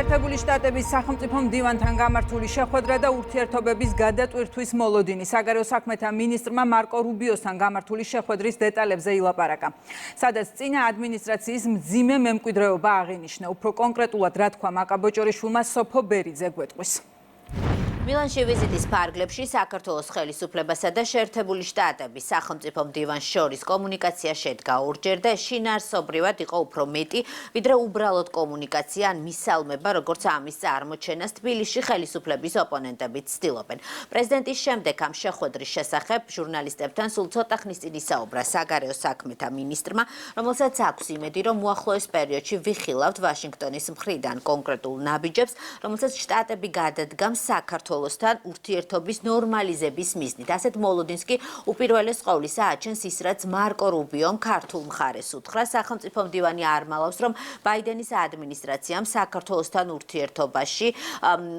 შეერთებული შტატების სახელმწიფო მდივანთან გამართული შეხვედრა და ურთიერთობების გადატვირთვის მოლოდინი. საგარეო საქმეთა მინისტრმა მარკო რუბიოსთან გამართული შეხვედრის დეტალებზე ილაპარაკა. სადაც წინა ადმინისტრაციის მძიმე მემკვიდრეობა აღინიშნა. უფრო კონკრეტულად რა თქვა მაკაბოჭორიშვილმა სოფო ბერიძე გვეტყვის. მილანში ვიზიტის ფარგლებში საქართველოს ხელისუფლებასა და შეერთებული შტატების სახელმწიფო მდივანს შორის კომუნიკაცია შედგა ორჯერ და შინაარსობრივად იყო უფრო მეტი, ვიდრე უბრალოდ კომუნიკაცია ან მისალმება, როგორც ამის წარმოჩენას თბილისში ხელისუფლების ოპონენტები ცდილობენ. პრეზიდენტის შემდეგ ამ შეხვედრის შესახებ ჟურნალისტებთან სულ ცოტა ხნის წინ ისაუბრა საგარეო საქმეთა მინისტრმა, რომელსაც აქვს იმედი, რომ უახლოეს პერიოდში ვიხილავთ ვაშინგტონის მხრიდან კონკრეტულ ნაბიჯებს, რომელსაც შტატები გადადგამს საქართველოს ურთიერთობის ნორმალიზების მიზნით. ასეთ მოლოდინს კი უპირველეს ყოვლისა აჩენს ის, რაც მარკო რუბიომ ქართულ მხარეს უთხრა. სახელმწიფო მდივანი არ მალავს, რომ ბაიდენის ადმინისტრაციამ საქართველოსთან ურთიერთობაში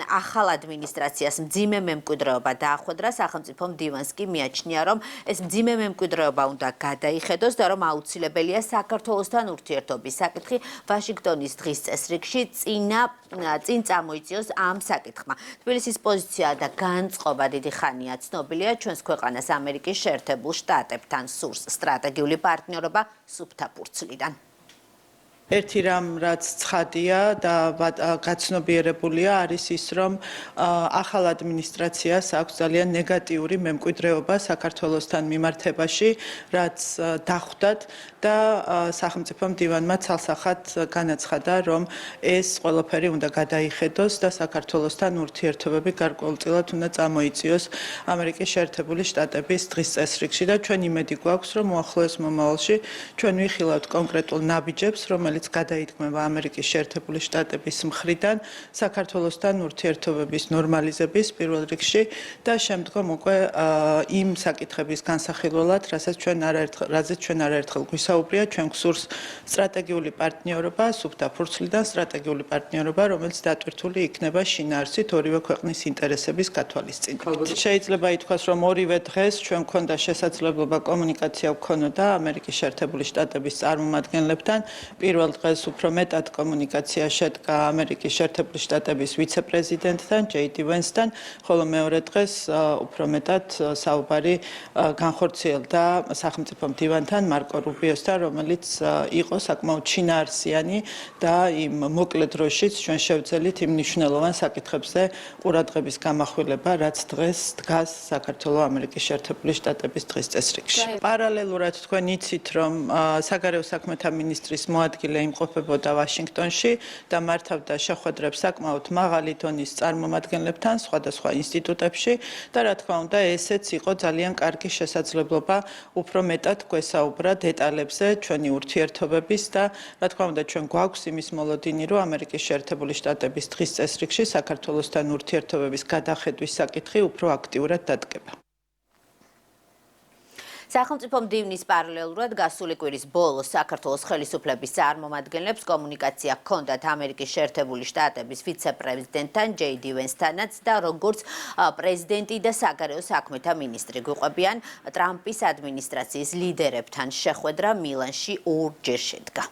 ახალ ადმინისტრაციას მძიმე მემკვიდრეობა დაახვედრა. სახელმწიფო მდივანს კი მიაჩნია, რომ ეს მძიმე მემკვიდრეობა უნდა გადაიხედოს და რომ აუცილებელია საქართველოსთან ურთიერთობის საკითხი ვაშინგტონის დღის წესრიგში წინ წამოიწიოს ამ საკითხმა. თბილისის პოზიცია და განწყობა დიდი ხანია ცნობილია ჩვენს ქვეყანას ამერიკის შეერთებულ შტატებთან სურს სტრატეგიული პარტნიორობა სუფთა ფურცლიდან. ერთი რამ რაც ცხადია და გაცნობიერებულია არის ის, რომ ახალ ადმინისტრაციას აქვს ძალიან ნეგატიური მემკვიდრეობა საქართველოსთან მიმართებაში, რაც დახვდათ და სახელმწიფო მდივანმა ცალსახად განაცხადა, რომ ეს ყველაფერი უნდა გადაიხედოს და საქართველოსთან ურთიერთობები გარკვეულწილად უნდა წამოიწიოს ამერიკის შეერთებული შტატების დღის წესრიგში და ჩვენ იმედი გვაქვს, რომ უახლოეს მომავალში ჩვენ ვიხილავთ კონკრეტულ ნაბიჯებს, რომელიც გადაითქმება ამერიკის შეერთებული შტატების მხრიდან საქართველოსთან ურთიერთობების ნორმალიზების პირველ რიგში და შემდგომ უკვე იმ საკითხების განსახილველად, რაზეც ჩვენ არაერთხელ გვისაუბრია, ჩვენ გვსურს სტრატეგიული პარტნიორობა, სუფთა ფურცლიდან სტრატეგიული პარტნიორობა, რომელიც დატვირთული იქნება შინაარსით ორივე ქვეყნის ინტერესების გათვალისწინებით. შეიძლება ითქვას, რომ ორივე დღეს ჩვენ გვქონდა შესაძლებლობა კომუნიკაცია გვქონოდა ამერიკის შეერთებული შტატების წარმომადგენლებთან. პირველ დღეს უფრო მეტად კომუნიკაცია შედგა ამერიკის შეერთებული შტატების ვიცე-პრეზიდენტთან ჯეი-დი ვენსთან, ხოლო მეორე დღეს უფრო მეტად საუბარი განხორციელდა სახელმწიფო მდივანთან მარკო რუბიოსთან, რომელიც იყო საკმაოდ შინაარსიანი და იმ მოკლე დროშიც ჩვენ შევძელით იმ მნიშვნელოვან საკითხებზე ყურადღების გამახვილება, რაც დღეს დგას საქართველოს ამერიკის შეერთებული შტატების დღის წესრიგში. პარალელურად თქვენ იცით, რომ საგარეო საქმეთა მინისტრის მოადგილე იმყოფებოდა ვაშინგტონში და მართავდა შეხვედრებს საკმაოდ მაღალი დონის წარმომადგენლებთან სხვადასხვა ინსტიტუტებში და რა თქმა უნდა ესეც იყო ძალიან კარგი შესაძლებლობა უფრო მეტად გვესაუბრა დეტალებზე ჩვენი ურთიერთობების და რა თქმა უნდა ჩვენ გვაქვს იმის მოლოდინი, რომ ამერიკის შეერთებული შტატების დღის წესრიგში საქართველოსთან ურთიერთობების გადახედვის საკითხი უფრო აქტიურად დადგება. სახელმწიფო მდივნის პარალელურად გასული კვირის ბოლოს საქართველოს ხელისუფლების წარმომადგენლებს კომუნიკაცია ჰქონდათ ამერიკის შეერთებული შტატების ვიცე-პრეზიდენტთან ჯეი-დი ვენსთანაც და როგორც პრეზიდენტი და საგარეო საქმეთა მინისტრი გვიყვებიან ტრამპის ადმინისტრაციის ლიდერებთან შეხვედრა მილანში ორჯერ შედგა.